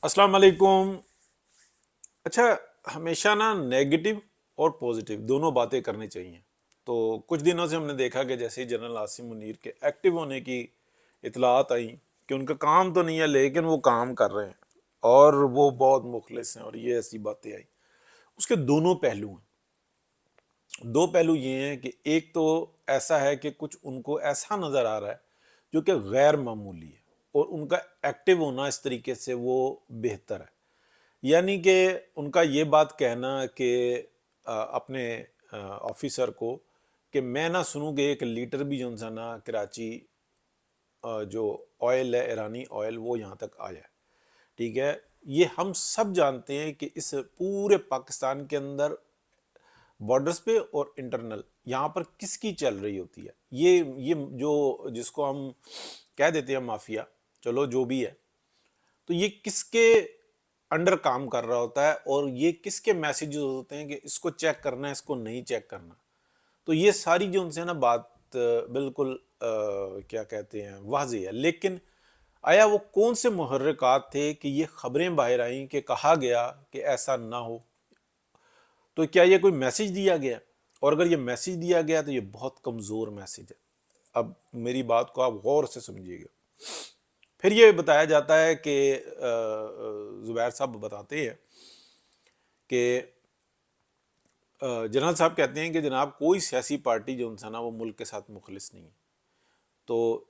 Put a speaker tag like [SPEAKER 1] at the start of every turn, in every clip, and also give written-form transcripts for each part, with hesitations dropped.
[SPEAKER 1] السلام علیکم. اچھا، ہمیشہ نا نیگیٹو اور پوزیٹیو دونوں باتیں کرنی چاہیے. تو کچھ دنوں سے ہم نے دیکھا کہ جیسے ہی جنرل عاصم منیر کے ایکٹیو ہونے کی اطلاعات آئیں کہ ان کا کام تو نہیں ہے لیکن وہ کام کر رہے ہیں اور وہ بہت مخلص ہیں اور یہ ایسی باتیں آئی. اس کے دونوں پہلو ہیں. دو پہلو یہ ہیں کہ ایک تو ایسا ہے کہ کچھ ان کو ایسا نظر آ رہا ہے جو کہ غیر معمولی ہے اور ان کا ایکٹیو ہونا اس طریقے سے وہ بہتر ہے. یعنی کہ ان کا یہ بات کہنا کہ اپنے آفیسر کو کہ میں نہ سنوں کہ ایک لیٹر بھی جو ہے نا کراچی جو آئل ہے ایرانی آئل وہ یہاں تک آیا ہے. ٹھیک ہے، یہ ہم سب جانتے ہیں کہ اس پورے پاکستان کے اندر بارڈرز پہ اور انٹرنل یہاں پر کس کی چل رہی ہوتی ہے. یہ جو جس کو ہم کہہ دیتے ہیں مافیا، چلو جو بھی ہے، تو یہ کس کے انڈر کام کر رہا ہوتا ہے اور یہ کس کے میسیجز ہوتے ہیں کہ اس کو چیک کرنا ہے اس کو نہیں چیک کرنا. تو یہ ساری جو ان سے نا بات بالکل کیا کہتے ہیں واضح ہے. لیکن آیا وہ کون سے محرکات تھے کہ یہ خبریں باہر آئیں کہ کہا گیا کہ ایسا نہ ہو؟ تو کیا یہ کوئی میسیج دیا گیا؟ اور اگر یہ میسیج دیا گیا تو یہ بہت کمزور میسیج ہے. اب میری بات کو آپ غور سے سمجھیے گا. پھر یہ بتایا جاتا ہے کہ زبیر صاحب بتاتے ہیں کہ جنرل صاحب کہتے ہیں کہ جناب کوئی سیاسی پارٹی جو انسان ہے وہ ملک کے ساتھ مخلص نہیں ہے. تو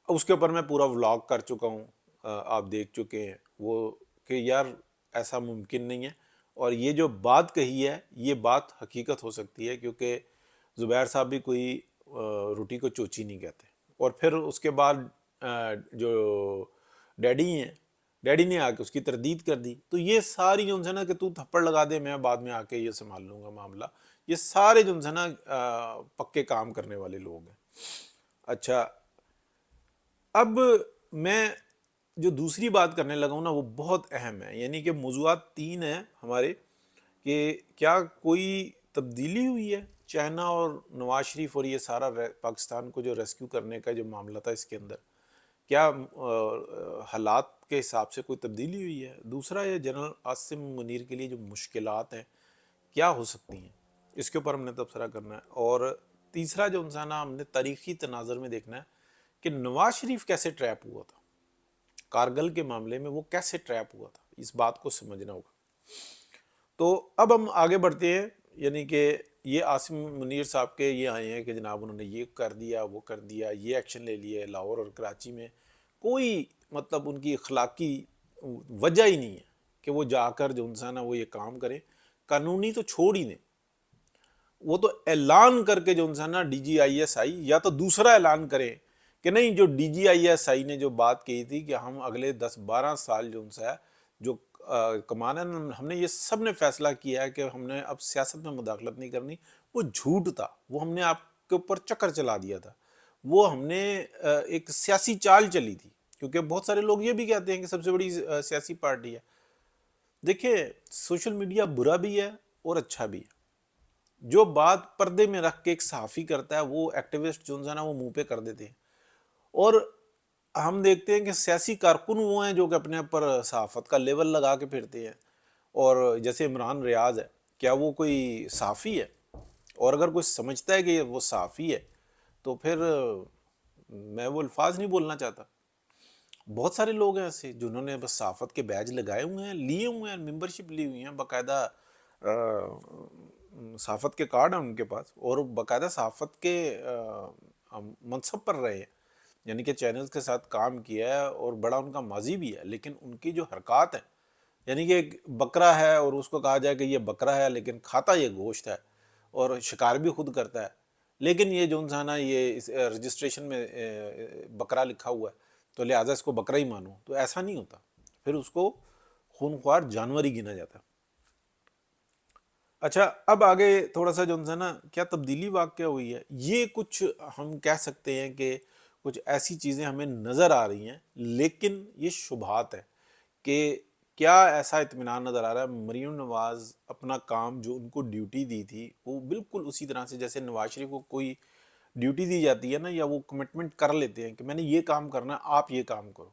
[SPEAKER 1] اس کے اوپر میں پورا ولاگ کر چکا ہوں، آپ دیکھ چکے ہیں وہ کہ یار ایسا ممکن نہیں ہے. اور یہ جو بات کہی ہے یہ بات حقیقت ہو سکتی ہے کیونکہ زبیر صاحب بھی کوئی روٹی کو چوچی نہیں کہتے. اور پھر اس کے بعد جو ڈیڈی ہیں، ڈیڈی نے آ کے اس کی تردید کر دی. تو یہ ساری جو ہے نا کہ تو تھپڑ لگا دے میں بعد میں آ کے یہ سنبھال لوں گا معاملہ، یہ سارے جو ہے نا پکے کام کرنے والے لوگ ہیں. اچھا، اب میں جو دوسری بات کرنے لگا ہوں نا وہ بہت اہم ہے. یعنی کہ موضوعات تین ہیں ہمارے کہ کیا کوئی تبدیلی ہوئی ہے چائنا اور نواز شریف اور یہ سارا پاکستان کو جو ریسکیو کرنے کا جو معاملہ تھا اس کے اندر کیا حالات کے حساب سے کوئی تبدیلی ہوئی ہے. دوسرا یہ جنرل عاصم منیر کے لیے جو مشکلات ہیں کیا ہو سکتی ہیں، اس کے اوپر ہم نے تبصرہ کرنا ہے. اور تیسرا جو انسان ہم نے تاریخی تناظر میں دیکھنا ہے کہ نواز شریف کیسے ٹریپ ہوا تھا کارگل کے معاملے میں، وہ کیسے ٹریپ ہوا تھا، اس بات کو سمجھنا ہوگا. تو اب ہم آگے بڑھتے ہیں. یعنی کہ یہ عاصم منیر صاحب کے یہ آئے ہیں کہ جناب انہوں نے یہ کر دیا وہ کر دیا، یہ ایکشن لے لیے لاہور اور کراچی میں. کوئی مطلب ان کی اخلاقی وجہ ہی نہیں ہے کہ وہ جا کر جو انسان ہے وہ یہ کام کریں. قانونی تو چھوڑ ہی دیں، وہ تو اعلان کر کے جو انسان ہے D G I S I یا تو دوسرا اعلان کریں کہ نہیں، جو D G I S I نے جو بات کہی تھی کہ ہم اگلے 10-12 سال جو ان سے ہے جو کمانا ہے، ہم نے یہ سب نے فیصلہ کیا ہے کہ ہم نے اب سیاست میں مداخلت نہیں کرنی. وہ جھوٹ تھا، وہ ہم نے آپ کے اوپر چکر چلا دیا تھا، وہ ہم نے ایک سیاسی چال چلی تھی. کیونکہ بہت سارے لوگ یہ بھی کہتے ہیں کہ سب سے بڑی سیاسی پارٹی ہے. دیکھیں، سوشل میڈیا برا بھی ہے اور اچھا بھی ہے. جو بات پردے میں رکھ کے ایک صحافی کرتا ہے وہ ایکٹیوسٹ جو ہے نا وہ منہ پہ کر دیتے ہیں. اور ہم دیکھتے ہیں کہ سیاسی کارکن وہ ہیں جو کہ اپنے اوپر صحافت کا لیول لگا کے پھرتے ہیں. اور جیسے عمران ریاض ہے، کیا وہ کوئی صحافی ہے؟ اور اگر کوئی سمجھتا ہے کہ وہ صحافی ہے تو پھر میں وہ الفاظ نہیں بولنا چاہتا. بہت سارے لوگ ہیں ایسے جنہوں نے بس صحافت کے بیج لگائے ہوئے ہیں، لیے ہوئے ہیں، ممبرشپ لی ہوئی ہیں، باقاعدہ صحافت کے کارڈ ہیں ان کے پاس اور باقاعدہ صحافت کے منصب پر رہے ہیں. یعنی کہ چینلز کے ساتھ کام کیا ہے اور بڑا ان کا ماضی بھی ہے. لیکن ان کی جو حرکات ہیں، یعنی کہ ایک بکرا ہے اور اس کو کہا جائے کہ یہ بکرا ہے لیکن کھاتا یہ گوشت ہے اور شکار بھی خود کرتا ہے، لیکن یہ جو انسان ہے یہ رجسٹریشن میں بکرا لکھا ہوا ہے تو لہٰذا اس کو بکرا ہی مانو. تو ایسا نہیں ہوتا، پھر اس کو خونخوار جانور ہی گنا جاتا. اچھا، اب آگے تھوڑا سا جو ہے نا کیا تبدیلی واقع ہوئی ہے، یہ کچھ ہم کہہ سکتے ہیں کہ کچھ ایسی چیزیں ہمیں نظر آ رہی ہیں. لیکن یہ شبہات ہے کہ کیا ایسا اطمینان نظر آ رہا ہے مریم نواز اپنا کام جو ان کو ڈیوٹی دی تھی وہ بالکل اسی طرح سے جیسے نواز شریف کو کوئی ڈیوٹی دی جاتی ہے نا، یا وہ کمٹمنٹ کر لیتے ہیں کہ میں نے یہ کام کرنا ہے آپ یہ کام کرو،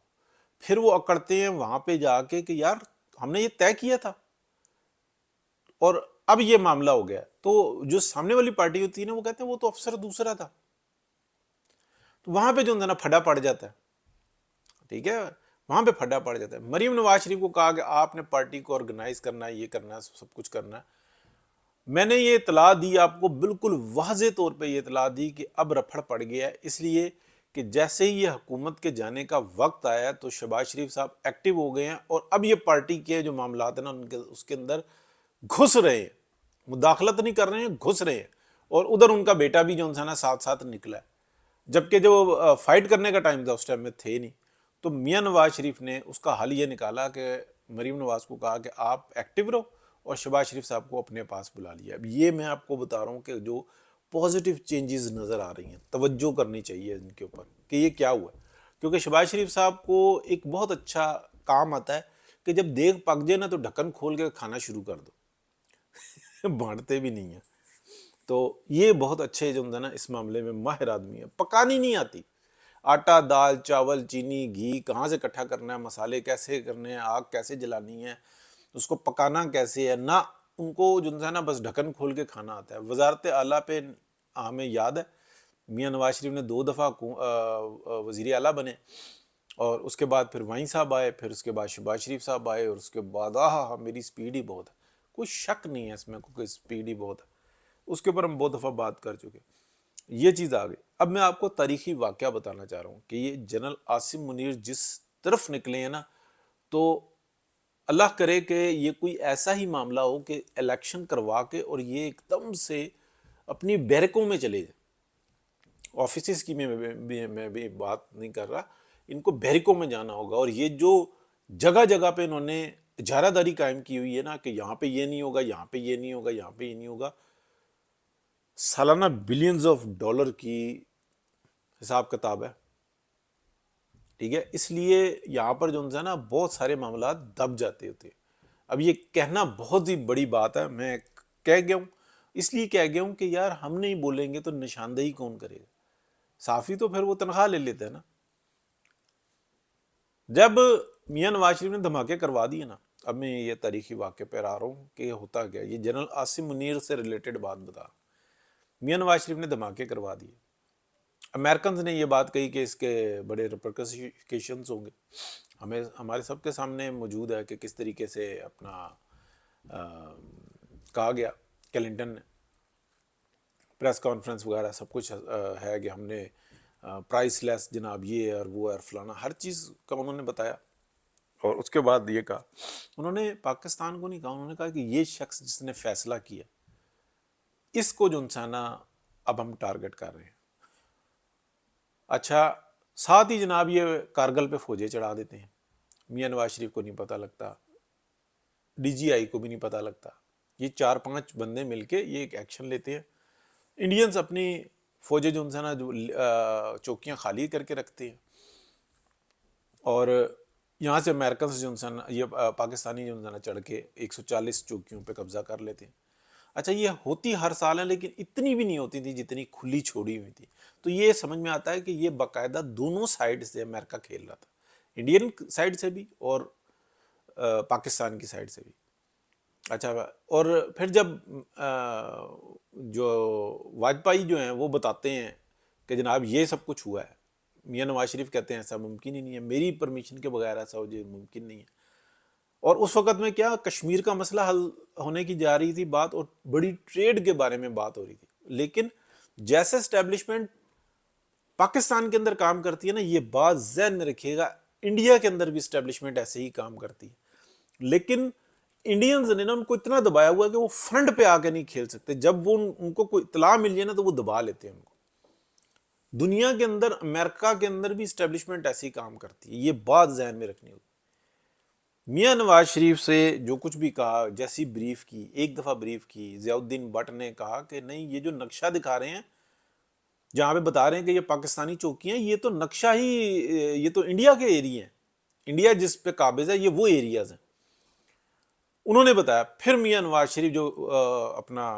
[SPEAKER 1] پھر وہ اکڑتے ہیں وہاں پہ جا کے کہ یار ہم نے یہ طے کیا تھا اور اب یہ معاملہ ہو گیا. تو جو سامنے والی پارٹی ہوتی ہے نا وہ کہتے ہیں وہ تو افسر دوسرا تھا. تو وہاں پہ جو نا پھڈا پڑ جاتا ہے. ٹھیک ہے, وہاں پہ پھڈا پڑ جاتا ہے. مریم نواز شریف کو کہا کہ آپ نے پارٹی کو آرگنائز کرنا ہے, یہ کرنا ہے, سب کچھ کرنا ہے. میں نے یہ اطلاع دی آپ کو, بالکل واضح طور پہ یہ اطلاع دی کہ اب رپھڑ پڑ گیا ہے, اس لیے کہ جیسے ہی یہ حکومت کے جانے کا وقت آیا تو شہباز شریف صاحب ایکٹیو ہو گئے ہیں اور اب یہ پارٹی کے جو معاملات ہیں نا اس کے اندر گھس رہے ہیں, مداخلت نہیں کر رہے ہیں, گھس رہے ہیں. اور ادھر ان کا بیٹا بھی جو ہے نا ساتھ ساتھ نکلا ہے, جبکہ جو فائٹ کرنے کا ٹائم تھا اس ٹائم میں تھے نہیں. تو میاں نواز شریف نے اس کا حل یہ نکالا کہ مریم نواز کو کہا کہ آپ ایکٹیو رہو, اور شہباز شریف صاحب کو اپنے پاس بلا لیا. اب یہ میں آپ کو بتا رہا ہوں کہ جو پازیٹیو چینجز نظر آ رہی ہیں, توجہ کرنی چاہیے ان کے اوپر کہ یہ کیا ہوا ہے. کیونکہ شہباز شریف صاحب کو ایک بہت اچھا کام آتا ہے کہ جب دیگ پک جائے نا تو ڈھکن کھول کے کھانا شروع کر دو, بانٹتے بھی نہیں ہیں. تو یہ بہت اچھے جو ہے نا اس معاملے میں ماہر آدمی ہے. پکانی نہیں آتی, آٹا دال چاول چینی گھی کہاں سے اکٹھا کرنا ہے, مسالے کیسے کرنے ہیں, آگ کیسے جلانی ہے, اس کو پکانا کیسے ہے, نہ ان کو جو ہے نا بس ڈھکن کھول کے کھانا آتا ہے. وزارت اعلیٰ پہ ہمیں یاد ہے میاں نواز شریف نے 2 دفعہ وزیر اعلیٰ بنے, اور اس کے بعد پھر وائیں صاحب آئے, پھر اس کے بعد شہباز شریف صاحب آئے, اور اس کے بعد میری سپیڈ ہی بہت ہے, کوئی شک نہیں ہے اس میں کوئی سپیڈ ہی بہت ہے. اس کے اوپر ہم بہت دفعہ بات کر چکے. یہ چیز آ گئی. اب میں آپ کو تاریخی واقعہ بتانا چاہ رہا ہوں کہ یہ جنرل عاصم منیر جس طرف نکلے ہیں نا, تو اللہ کرے کہ یہ کوئی ایسا ہی معاملہ ہو کہ الیکشن کروا کے اور یہ ایک دم سے اپنی بیرکوں میں چلے جائیں. آفیسز کی میں بھی بات نہیں کر رہا, ان کو بیرکوں میں جانا ہوگا. اور یہ جو جگہ جگہ پہ انہوں نے اجارہ داری قائم کی ہوئی ہے نا کہ یہاں پہ یہ نہیں ہوگا, یہاں پہ یہ نہیں ہوگا, یہاں پہ یہ نہیں ہوگا, سالانہ بلینز آف ڈالر کی حساب کتاب ہے. ٹھیک ہے, اس لیے یہاں پر جو ہے نا بہت سارے معاملات دب جاتے ہوتے ہیں. اب یہ کہنا بہت ہی بڑی بات ہے, میں کہہ گیا ہوں, اس لیے کہہ گیا ہوں کہ یار ہم نہیں بولیں گے تو نشاندہی کون کرے گا. صحافی تو پھر وہ تنخواہ لے لیتے ہیں نا. جب میاں نواز شریف نے دھماکے کروا دیے نا, اب میں یہ تاریخی واقعے پر آ رہا ہوں کہ ہوتا گیا. یہ جنرل عاصم منیر سے ریلیٹڈ بات بتا رہا ہوں. میاں نواز شریف نے دھماکے کروا دیے. امریکنز نے یہ بات کہی کہ اس کے بڑے ریپرکیشنز ہوں گے. ہمارے سب کے سامنے موجود ہے کہ کس طریقے سے اپنا کہا گیا. کلنٹن نے پریس کانفرنس وغیرہ سب کچھ ہے کہ ہم نے پرائس لیس جناب یہ اور وہ اور فلانا, ہر چیز کا انہوں نے بتایا. اور اس کے بعد یہ کہا, انہوں نے پاکستان کو نہیں کہا, انہوں نے کہا کہ یہ شخص جس نے فیصلہ کیا اس کو جو انسانہ اب ہم ٹارگٹ کر رہے ہیں. اچھا, ساتھ ہی جناب یہ کارگل پہ فوجیں چڑھا دیتے ہیں. میاں نواز شریف کو نہیں پتہ لگتا, ڈی جی آئی کو بھی نہیں پتہ لگتا. یہ 4-5 بندے مل کے یہ ایک ایکشن لیتے ہیں. انڈینز اپنی فوجیں جو ہے نا جو چوکیاں خالی کر کے رکھتے ہیں, اور یہاں سے امریکنز جو ہے نا یہ پاکستانی جو ہے نا چڑھ کے 140 چوکیوں پہ قبضہ کر لیتے ہیں. اچھا, یہ ہوتی ہر سال ہے لیکن اتنی بھی نہیں ہوتی تھی جتنی کھلی چھوڑی ہوئی تھی. تو یہ سمجھ میں آتا ہے کہ یہ باقاعدہ دونوں سائیڈ سے امریکہ کھیل رہا تھا, انڈین سائیڈ سے بھی اور پاکستان کی سائیڈ سے بھی. اچھا, اور پھر جب جو واجپئی جو ہیں وہ بتاتے ہیں کہ جناب یہ سب کچھ ہوا ہے, میاں نواز شریف کہتے ہیں ایسا ممکن ہی نہیں ہے, میری پرمیشن کے بغیر ایسا ہو جائے ممکن نہیں ہے. اور اس وقت میں کیا کشمیر کا مسئلہ حل ہونے کی جا رہی تھی بات, اور بڑی ٹریڈ کے بارے میں بات ہو رہی تھی. لیکن جیسے اسٹیبلشمنٹ پاکستان کے اندر کام کرتی ہے نا, یہ بات ذہن میں رکھیے گا, انڈیا کے اندر بھی اسٹیبلشمنٹ ایسے ہی کام کرتی ہے. لیکن انڈینز نے نا ان کو اتنا دبایا ہوا ہے کہ وہ فرنٹ پہ آ کے نہیں کھیل سکتے. جب وہ ان کو کوئی اطلاع مل جائے نا تو وہ دبا لیتے ہیں ان کو. دنیا کے اندر امریکہ کے اندر بھی اسٹیبلشمنٹ ایسی کام کرتی ہے, یہ بات ذہن میں رکھنی ہوگی. میاں نواز شریف سے جو کچھ بھی کہا, جیسی بریف کی, ایک دفعہ بریف کی, ضیاء الدین بٹ نے کہا کہ نہیں یہ جو نقشہ دکھا رہے ہیں جہاں پہ بتا رہے ہیں کہ یہ پاکستانی چوکیاں, یہ تو نقشہ ہی, یہ تو انڈیا کے ایریا ہیں, انڈیا جس پہ قابض ہے یہ وہ ایریاز ہیں. انہوں نے بتایا. پھر میاں نواز شریف جو اپنا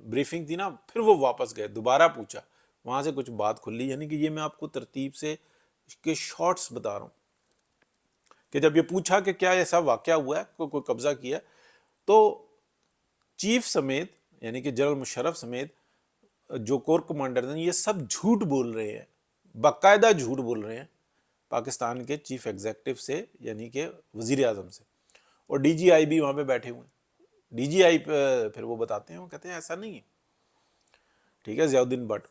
[SPEAKER 1] بریفنگ تھی نا, پھر وہ واپس گئے, دوبارہ پوچھا, وہاں سے کچھ بات کھلی. یعنی کہ یہ میں آپ کو ترتیب سے کے شارٹس بتا رہا ہوں کہ جب یہ پوچھا کہ کیا ایسا واقعہ ہوا ہے کوئی قبضہ کیا ہے، تو چیف سمیت یعنی کہ جنرل مشرف سمیت جو کور کمانڈر ہیں یہ سب جھوٹ بول رہے ہیں، باقاعدہ جھوٹ بول رہے ہیں پاکستان کے چیف ایگزیکٹو سے یعنی کہ وزیر اعظم سے، اور ڈی جی آئی بھی وہاں پہ بیٹھے ہوئے ہیں۔ ڈی جی آئی پھر وہ بتاتے ہیں، وہ کہتے ہیں ایسا نہیں ہے، ٹھیک ہے، ضیاء الدین بٹ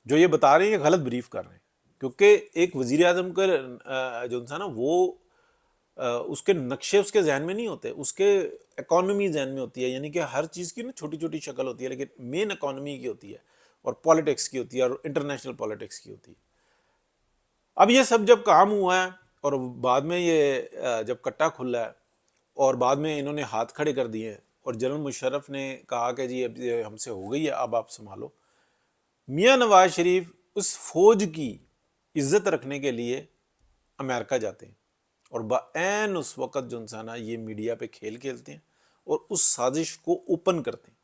[SPEAKER 1] جو یہ بتا رہے ہیں یہ غلط بریف کر رہے ہیں، کیونکہ ایک وزیر اعظم کا جو تھا نا وہ اس کے نقشے اس کے ذہن میں نہیں ہوتے، اس کے اکانومی ذہن میں ہوتی ہے، یعنی کہ ہر چیز کی نا چھوٹی چھوٹی شکل ہوتی ہے، لیکن مین اکانومی کی ہوتی ہے اور پالیٹکس کی ہوتی ہے اور انٹرنیشنل پالیٹکس کی ہوتی ہے۔ اب یہ سب جب کام ہوا ہے اور بعد میں یہ جب کٹا کھلا ہے اور بعد میں انہوں نے ہاتھ کھڑے کر دیے ہیں اور جنرل مشرف نے کہا کہ جی اب یہ ہم سے ہو گئی ہے، اب آپ سنبھالو، میاں نواز شریف اس فوج کی عزت رکھنے کے لیے امریکہ جاتے ہیں اور بعین اس وقت جو انسانہ یہ میڈیا پہ کھیل کھیلتے ہیں اور اس سازش کو اوپن کرتے ہیں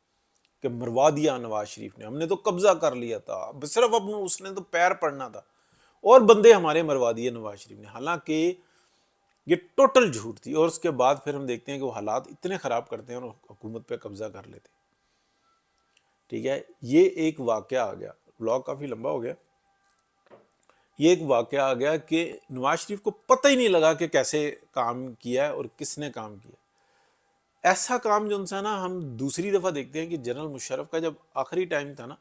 [SPEAKER 1] کہ مروا دیا نواز شریف نے، ہم نے تو قبضہ کر لیا تھا، صرف اب اس نے تو پیر پڑنا تھا اور بندے ہمارے مروا دیے نواز شریف نے، حالانکہ یہ ٹوٹل جھوٹ تھی۔ اور اس کے بعد پھر ہم دیکھتے ہیں کہ وہ حالات اتنے خراب کرتے ہیں اور حکومت پہ قبضہ کر لیتے ہیں، ٹھیک ہے۔ یہ ایک واقعہ آ گیا، بلاگ کافی لمبا ہو گیا، یہ ایک واقعہ آ گیا کہ نواز شریف کو پتہ ہی نہیں لگا کہ کیسے کام کیا ہے اور کس نے کام کیا۔ ایسا کام جو انسان ہم دوسری دفعہ دیکھتے ہیں کہ جنرل مشرف کا جب آخری ٹائم تھا نا،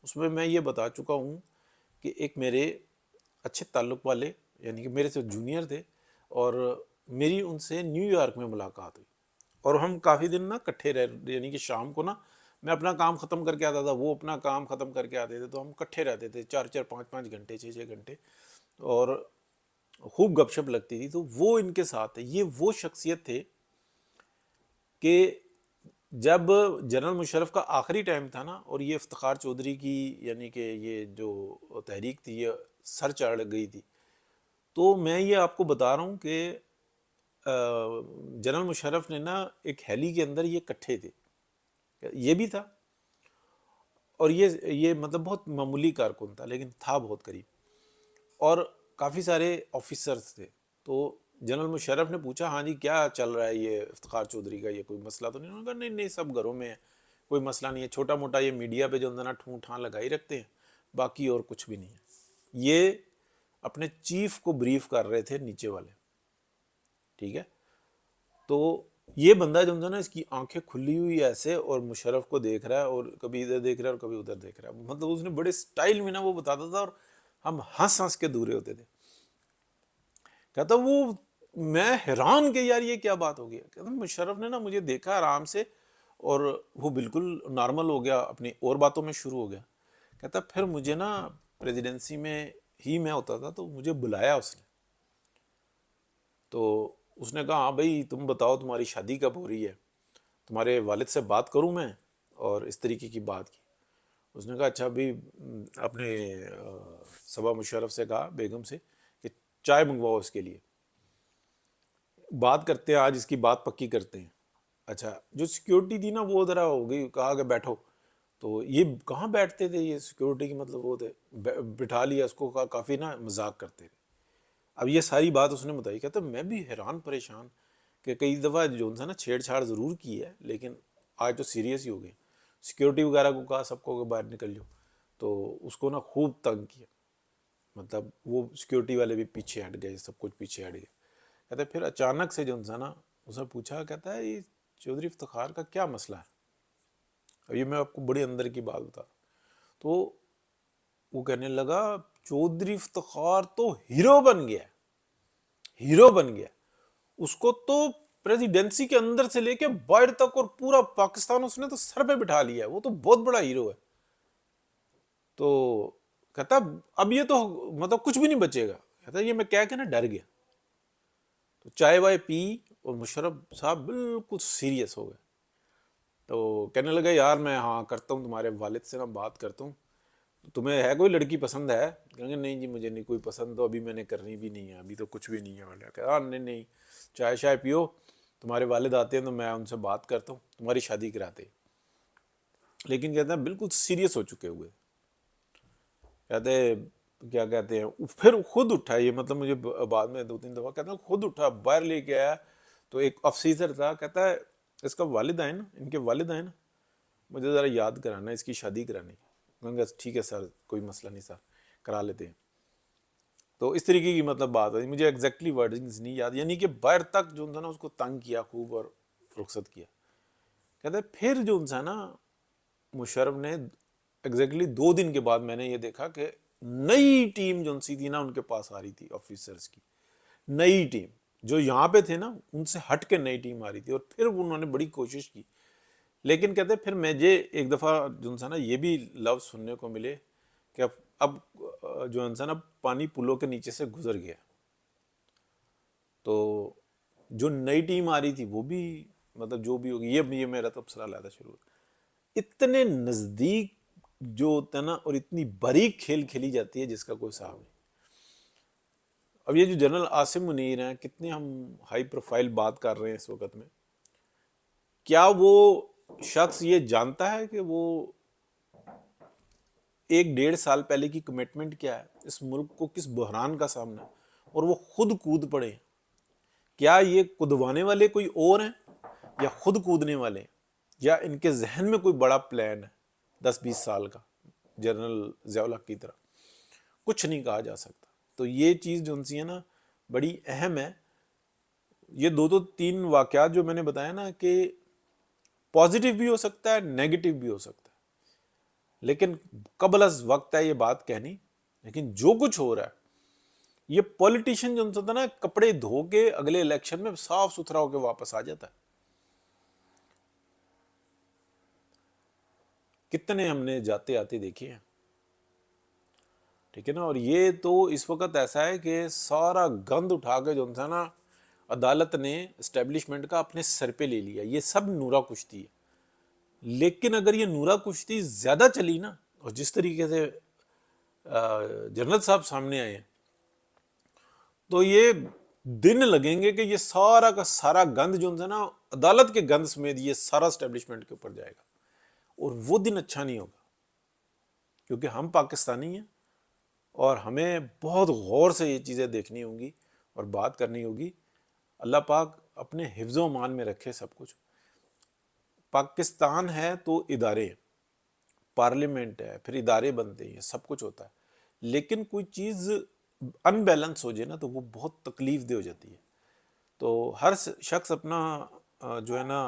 [SPEAKER 1] اس میں یہ بتا چکا ہوں کہ ایک میرے اچھے تعلق والے یعنی کہ میرے سے جونیئر تھے اور میری ان سے نیو یارک میں ملاقات ہوئی اور ہم کافی دن نا کٹھے یعنی کہ شام کو نا میں اپنا کام ختم کر کے آتا تھا، وہ اپنا کام ختم کر کے آتے تھے، تو ہم کٹھے رہتے تھے 4-4 5-5 گھنٹے 6-6 گھنٹے اور خوب گپ شپ لگتی تھی۔ تو وہ ان کے ساتھ ہے، یہ وہ شخصیت تھے کہ جب جنرل مشرف کا آخری ٹائم تھا نا اور یہ افتخار چودھری کی یعنی کہ یہ جو تحریک تھی یہ سر چڑھ گئی تھی، تو میں یہ آپ کو بتا رہا ہوں کہ جنرل مشرف نے نا ایک ہیلی کے اندر یہ کٹھے تھے، یہ بھی تھا اور یہ مطلب بہت معمولی کارکن تھا لیکن تھا بہت قریب، اور کافی سارے آفیسرز تھے۔ تو جنرل مشرف نے پوچھا ہاں جی کیا چل رہا ہے یہ افتخار چودھری کا، یہ کوئی مسئلہ تو نہیں؟ انہوں نے کہا نہیں نہیں سب گھروں میں ہے، کوئی مسئلہ نہیں ہے، چھوٹا موٹا یہ میڈیا پہ جو اندر ٹھون ٹھان لگائی رکھتے ہیں، باقی اور کچھ بھی نہیں ہے۔ یہ اپنے چیف کو بریف کر رہے تھے نیچے والے، ٹھیک ہے۔ تو یہ بندہ جو نا اس کی آنکھیں کھلی ہوئی ایسے اور مشرف کو دیکھ رہا ہے اور کبھی ادھر دیکھ رہا ہے اور کبھی ادھر دیکھ رہا ہے، مطلب اس نے بڑے سٹائل میں نا وہ بتاتا تھا اور ہم ہنس ہنس کے دورے ہوتے تھے۔ کہتا وہ میں حیران کہ یار یہ کیا بات ہو گیا، کہتا مشرف نے نا مجھے دیکھا آرام سے اور وہ بالکل نارمل ہو گیا، اپنی اور باتوں میں شروع ہو گیا۔ کہتا پھر مجھے نا پریزیڈنسی میں ہی میں ہوتا تھا تو مجھے بلایا اس نے، تو اس نے کہا ہاں بھائی تم بتاؤ تمہاری شادی کب ہو رہی ہے، تمہارے والد سے بات کروں میں، اور اس طریقے کی بات کی۔ اس نے کہا اچھا ابھی اپنے صبا مشرف سے کہا بیگم سے کہ چائے منگواؤ اس کے لیے، بات کرتے ہیں آج اس کی بات پکی کرتے ہیں۔ اچھا جو سیکیورٹی تھی نا وہ ذرا ہو گئی، کہا کہ بیٹھو، تو یہ کہاں بیٹھتے تھے، یہ سیکیورٹی کی مطلب وہ تھے، بٹھا لیا اس کو، کافی نا مذاق کرتے تھے۔ اب یہ ساری بات اس نے بتائی، کہتا میں بھی حیران پریشان کہ کئی دفعہ جو تھا نا چھیڑ چھاڑ ضرور کی ہے لیکن آج تو سیریس ہی ہو گئے، سیکیورٹی وغیرہ کو کہا سب کو کہ باہر نکل جاؤ، تو اس کو نا خوب تنگ کیا، مطلب وہ سیکیورٹی والے بھی پیچھے ہٹ گئے، سب کچھ پیچھے ہٹ گئے۔ کہتے پھر اچانک سے جو تھا نا اس نے پوچھا، کہتا ہے یہ چودھری افتخار کا کیا مسئلہ ہے؟ اب یہ میں آپ کو بڑی اندر کی بات بتا، تو وہ کہنے لگا چودھری افتخار تو ہیرو بن گیا، ہیرو بن گیا، اس کو تو پریزیڈنسی کے اندر سے لے کے باہر تک اور پورا پاکستان اس نے تو سر پہ بٹھا لیا، وہ تو بہت بڑا ہیرو ہے۔ تو کہتا اب یہ تو مطلب کچھ بھی نہیں بچے گا، کہتا یہ میں کہہ کے نا ڈر گیا۔ تو چائے وائے پی اور مشرف صاحب بالکل سیریس ہو گئے، تو کہنے لگا یار میں ہاں کرتا ہوں تمہارے والد سے نا بات کرتا ہوں، تمہیں ہے کوئی لڑکی پسند ہے؟ کہیں گے نہیں جی مجھے نہیں کوئی پسند، تو ابھی میں نے کرنی بھی نہیں ہے، ابھی تو کچھ بھی نہیں ہے۔ کہا نہیں نہیں چائے شائے پیو، تمہارے والد آتے ہیں تو میں ان سے بات کرتا ہوں، تمہاری شادی کراتے ہیں۔ لیکن کہتے ہیں بالکل سیریس ہو چکے ہوئے، کہتے کیا کہتے ہیں، پھر خود اٹھا یہ، مطلب مجھے بعد میں 2-3 دفعہ کہتا ہے خود اٹھا باہر لے کے آیا، تو ایک افسر تھا، کہتا ہے اس کا والد آئے نا، ان کے والد آئے نا، مجھے ذرا یاد کرانا ہے، اس کی شادی کرانی ہے۔ میں نے کہا ٹھیک ہے سر، کوئی مسئلہ نہیں سر، کرا لیتے ہیں۔ تو اس طریقے کی مطلب بات ہے، مجھے ایگزیکٹلی ورڈنگز نہیں یاد، یعنی کہ باہر تک جو تھا نا اس کو تنگ کیا خوب اور رخصت کیا۔ کہتا ہے پھر جو تھا نا مشرف نے ایگزیکٹلی 2 دن کے بعد میں نے یہ دیکھا کہ نئی ٹیم جو سی تھی نا ان کے پاس آ رہی تھی آفیسرز کی، نئی ٹیم جو یہاں پہ تھے نا ان سے ہٹ کے نئی ٹیم آ رہی تھی، اور پھر انہوں نے بڑی کوشش کی، لیکن کہتے پھر مجھے ایک دفعہ جو ہے نا یہ بھی لفظ سننے کو ملے کہ اب جو ہے نا پانی پلوں کے نیچے سے گزر گیا، تو جو نئی ٹیم آ رہی تھی وہ بھی مطلب جو بھی ہوگی، یہ میرا تبصرہ علیحدہ شروع ہوا۔ اتنے نزدیک جو ہوتا ہے نا اور اتنی باریک کھیل کھیلی جاتی ہے جس کا کوئی حساب نہیں۔ اب یہ جو جنرل عاصم منیر ہیں، کتنے ہم ہائی پروفائل بات کر رہے ہیں اس وقت میں، کیا وہ شخص یہ جانتا ہے کہ وہ 1-1.5 سال پہلے کی کمٹمنٹ کیا ہے، اس ملک کو کس بحران کا سامنا ہے، اور وہ خود کود پڑے ہیں؟ کیا یہ کودوانے والے کوئی اور ہیں یا خود کودنے والے ہیں، یا ان کے ذہن میں کوئی بڑا پلان ہے 10-20 سال کا، جنرل ضیاء الحق کی طرح؟ کچھ نہیں کہا جا سکتا۔ تو یہ چیز جو ہے نا بڑی اہم ہے۔ یہ 2-3 واقعات جو میں نے بتایا نا کہ پازیٹیو بھی ہو سکتا ہے، نیگیٹو بھی ہو سکتا ہے، لیکن قبل از وقت ہے یہ بات کہنی۔ لیکن جو کچھ ہو رہا ہے، یہ پولیٹیشین جو ہوتا ہے نا کپڑے دھو کے اگلے الیکشن میں صاف ستھرا ہو کے واپس آ جاتا ہے۔ کتنے ہم نے جاتے آتے دیکھے ہیں، ٹھیک ہے نا؟ اور یہ تو اس وقت ایسا ہے کہ سارا گند اٹھا کے جو ہے نا عدالت نے اسٹیبلشمنٹ کا اپنے سر پہ لے لیا، یہ سب نورا کشتی ہے۔ لیکن اگر یہ نورا کشتی زیادہ چلی نا، اور جس طریقے سے جنرل صاحب سامنے آئے ہیں، تو یہ دن لگیں گے کہ یہ سارا کا سارا گند جو ہے نا عدالت کے گند سمیت یہ سارا اسٹیبلشمنٹ کے اوپر جائے گا، اور وہ دن اچھا نہیں ہوگا، کیونکہ ہم پاکستانی ہیں اور ہمیں بہت غور سے یہ چیزیں دیکھنی ہوں گی اور بات کرنی ہوگی۔ اللہ پاک اپنے حفظ و امان میں رکھے سب کچھ۔ پاکستان ہے تو ادارے ہیں، پارلیمنٹ ہے، پھر ادارے بنتے ہیں، سب کچھ ہوتا ہے، لیکن کوئی چیز ان بیلنس ہو جائے نا تو وہ بہت تکلیف دہ ہو جاتی ہے۔ تو ہر شخص اپنا جو ہے نا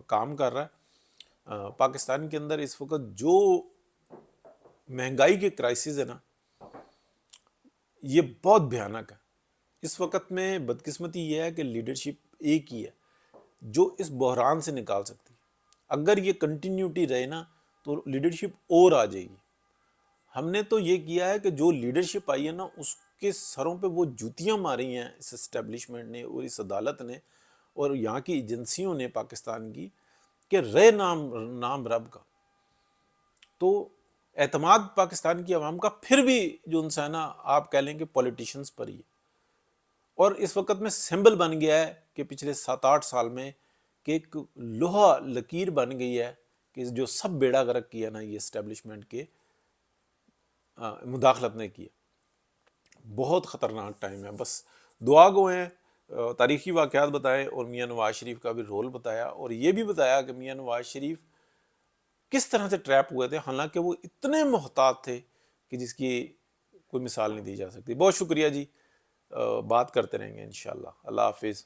[SPEAKER 1] کام کر رہا ہے۔ پاکستان کے اندر اس وقت جو مہنگائی کے کرائسس ہے نا یہ بہت بھیانک ہے۔ اس وقت میں بدقسمتی یہ ہے کہ لیڈرشپ ایک ہی ہے جو اس بحران سے نکال سکتی ہے۔ اگر یہ کنٹینیوٹی رہے نا تو لیڈرشپ اور آ جائے گی۔ ہم نے تو یہ کیا ہے کہ جو لیڈرشپ آئی ہے نا اس کے سروں پہ وہ جوتیاں ماری ہیں اس اسٹیبلشمنٹ نے اور اس عدالت نے اور یہاں کی ایجنسیوں نے پاکستان کی، کہ رہے نام رب کا۔ تو اعتماد پاکستان کی عوام کا پھر بھی جو انسان ہے آپ کہہ لیں کہ پولیٹیشنز پر ہی ہے، اور اس وقت میں سمبل بن گیا ہے کہ پچھلے 7-8 سال میں کہ ایک لوہا لکیر بن گئی ہے کہ جو سب بیڑا غرق کیا نا یہ اسٹیبلشمنٹ کے مداخلت نے کیا۔ بہت خطرناک ٹائم ہے۔ بس دعا گو ہیں، تاریخی واقعات بتائے اور میاں نواز شریف کا بھی رول بتایا، اور یہ بھی بتایا کہ میاں نواز شریف کس طرح سے ٹریپ ہوئے تھے، حالانکہ وہ اتنے محتاط تھے کہ جس کی کوئی مثال نہیں دی جا سکتی۔ بہت شکریہ جی، بات کرتے رہیں گے انشاءاللہ۔ اللہ حافظ۔